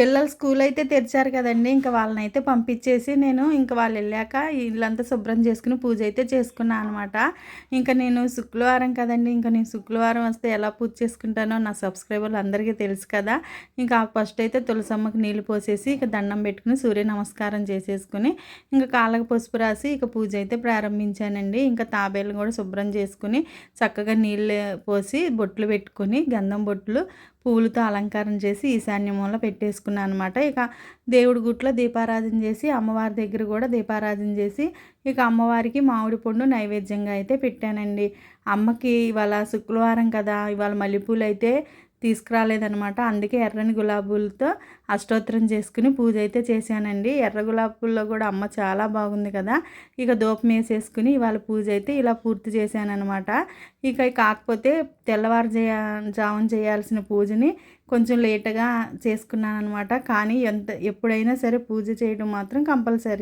పిల్లలు స్కూల్ అయితే తెరిచారు కదండీ! ఇంక వాళ్ళనైతే పంపించేసి నేను ఇంక వాళ్ళెళ్ళాక ఇల్లంతా శుభ్రం చేసుకొని పూజ అయితే చేసుకున్నా అనమాట. ఇంక నేను శుక్రవారం కదండీ! ఇంక నేను శుక్రవారం వస్తే ఎలా పూజ చేసుకుంటానో నా సబ్స్క్రైబర్లు అందరికీ తెలుసు కదా! ఇంకా ఫస్ట్ అయితే తులసమ్మకి నీళ్లు పోసేసి ఇక దండం పెట్టుకుని సూర్య నమస్కారం చేసేసుకొని ఇంక కాళ్ళకి పసుపు రాసి ఇక పూజ అయితే ప్రారంభించానండి. ఇంకా తాబేలు కూడా శుభ్రం చేసుకొని చక్కగా నీళ్ళు పోసి బొట్లు పెట్టుకొని గంధం బొట్లు పువ్వులతో అలంకారం చేసి ఈశాన్య మూల పెట్టేసుకున్నాను అనమాట. ఇక దేవుడి గుట్లో దీపారాధన చేసి అమ్మవారి దగ్గర కూడా దీపారాధన చేసి ఇక అమ్మవారికి మామిడి పండు నైవేద్యంగా అయితే పెట్టానండి. అమ్మకి ఇవాళ శుక్రవారం కదా! ఇవాళ మల్లెపూలు అయితే తీసుకురాలేదనమాట. అందుకే ఎర్రని గులాబీలతో అష్టోత్తరం చేసుకుని పూజ అయితే చేశానండి. ఎర్ర గులాబీ పూల్లో కూడా అమ్మ చాలా బాగుంది కదా! ఇక ధూపం వేసేసుకుని ఇవాళ పూజ అయితే ఇలా పూర్తి చేశాననమాట. ఇక కాకపోతే జామున చేయాల్సిన పూజని కొంచెం లేట్‌గా చేసుకున్నాననమాట. కానీ ఎప్పుడైనా సరే పూజ చేయడం మాత్రం కంపల్సరీ.